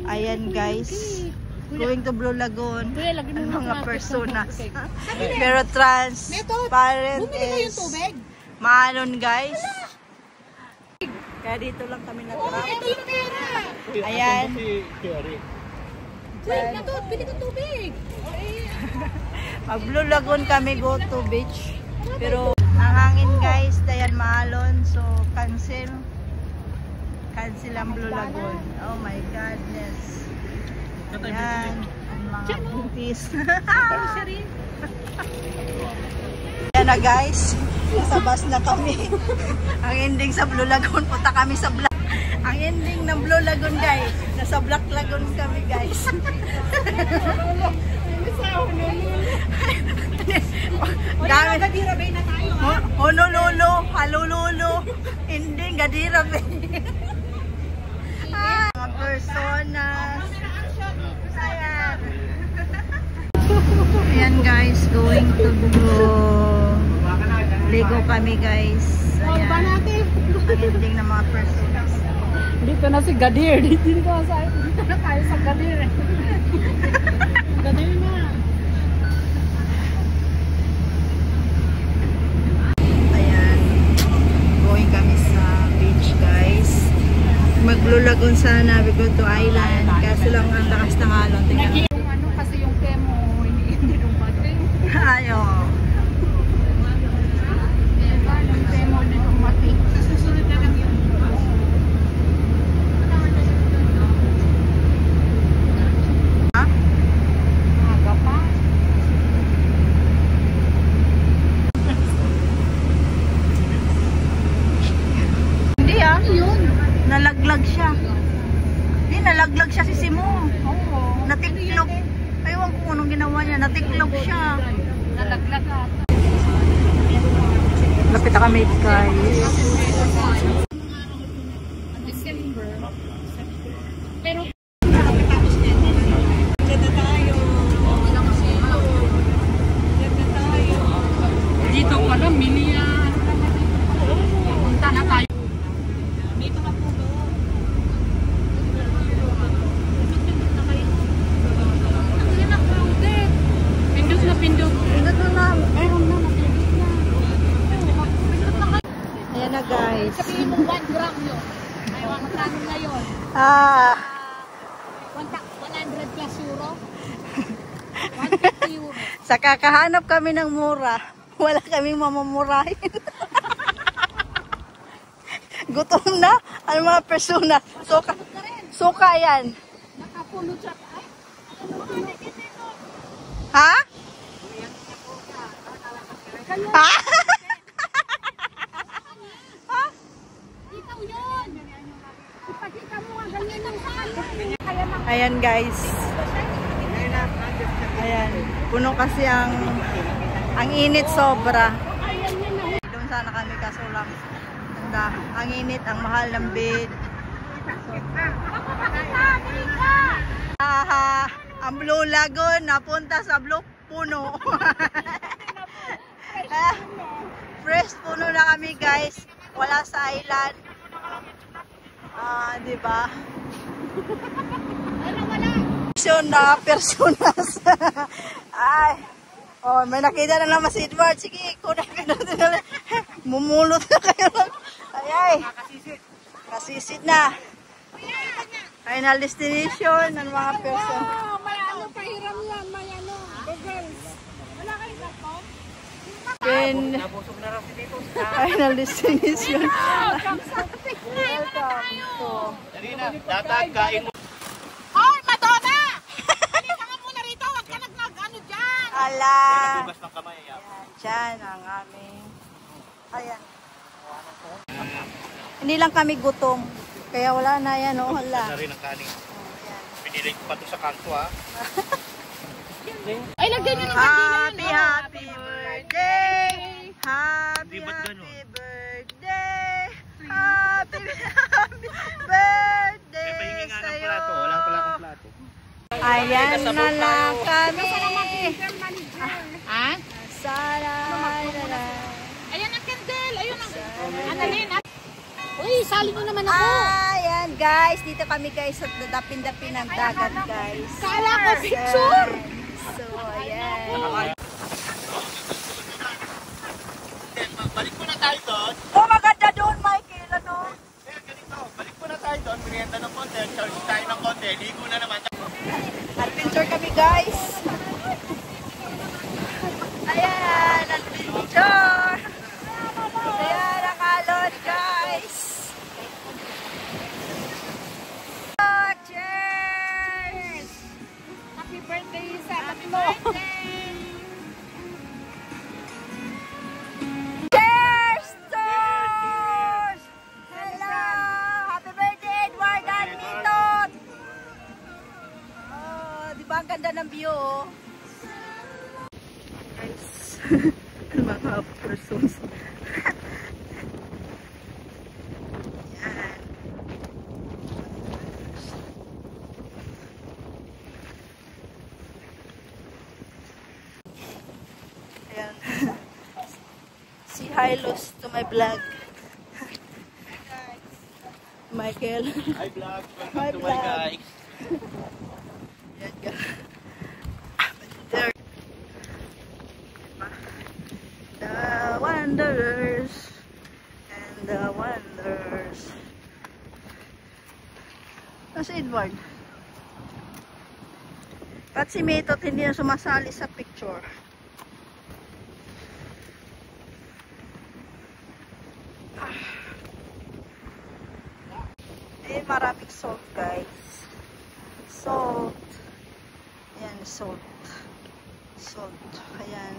Ayan guys. Going to Blue Lagoon. Ang mga personas. Pero transparent is maalon guys. Kaya dito lang kami natrap. Ayan. Bili ko tubig. Mag Blue Lagoon kami, go to beach. Pero ang hangin guys, dayan maalon. So cancel. Cancel ang Blue Lagoon. Oh my godness. Ayan. Ang mga bookies. Ayan na guys. Nasa bus na kami. Ang ending sa Blue Lagoon. Punta kami sa Black. Ang ending ng Blue Lagoon guys. Nasa Black Lagoon kami guys. Dami. Gadira Bay na tayo. Honolulu. Halululu. Ending Gadira Bay. Mga personas. Ayan. Ayan guys. Going to Ligo kami guys. Ayan. Ang ending ng mga personas. Dito na si Gadir. Dito na tayo sa Gadir. Gadir na. Ayan. Going kami sa beach guys. Mag-Blue Lagoon sana. We go to island. Kaso lang ang lakas ng alon. Tingnan. Ano kasi yung kemo. Hindi dumating. Ayo. Yung kemo hindi dumating. Susunod na lang yun. Nalaglag siya. Hindi, nalaglag siya si Simo. Oo. Natiklog. Aywan ko anong ginawa niya. Natiklog siya. Nalaglag ka. Lapit na kami guys. December. Pero dito pala, Milia. Punta na tayo. Dito na po doon. Ang na-crowded. Pindot na pindot. Pindot na. Meron na, napindot na. Ayan na guys. Sabihin mo 1 gram yun. Ay, magkano na yun? 100 plus euro? 150 euro. Sa kakahanap kami ng mura, wala kaming mamamurahin. Gutom na ang mga persona. Suka yan. Nakapulot sa ay. Ha? Ha? Ikaw yun. Ipakita mo nga ganyan ng saan. Ayan guys. Ayan. Puno kasi ang init sobra. Doon sana kami kaso lang. Ang init, ang mahal ng bed. Ang Blue Lagoon napunta sa Blue Puno. Fresh puno na kami guys. Wala sa island. Di ba? Na personas. Ay. Oh, may nakita na naman si Edward. Sige, kunin natin na. Mumulot na kayo lang. Ay. Kasisit na. Final destination ng mga person. May ano, pahiram lang. May ano, girls. Wala kayo na po? Final destination. Welcome to Tatagkain mo. Hoy, Madonna! Halika nga muna rito. Huwag ka nag-ano dyan. Ala. Diyan ang aming. Ayan. Hindi lang kami gutom. Kaya wala na yan, oh. Hala. Na rin ang kanin. Pinili ko pa ito sa kanto, ha? Ay, lagyan nyo ng Happy, happy birthday! Happy, happy birthday! Happy, happy birthday sa'yo! Wala pala akong plato. Ayan na lang kami! Ha? Sana na lang. Ayan ang candle! Ayun ang... Annalyn! Uy, sali mo naman ako! Ayan! guys, dito kami guys sa dapin-dapin ng dagat guys. Kala ko picture! So, ayan. Balik muna tayo doon. Oh, maganda doon, Michael. Ano? Eh, ganito. Balik muna tayo doon. Merienda ng konti. Charge tayo ng konti. Ligo na naman. Adventure kami guys. Ayan, adventure. Ayan, nakalon guys. Oh, cheers! Happy birthday sa tatlo! Cheers! Cheers! Hello! Happy birthday, Edward and Mitot! Oh, di ba ang ganda ng view? Oh? Guys, mga persons. Yan. Ayan. Si Hylos to my vlog. Michael. Hi vlog. Hi, Welcome to my vlog. guys. Yan ka. There. The Wanderers and the Wanderers. Si Edward. At si Mitot hindi na sumasali sa picture. Eh, maraming salt guys. Salt. Ayan, salt. Salt. Ayan.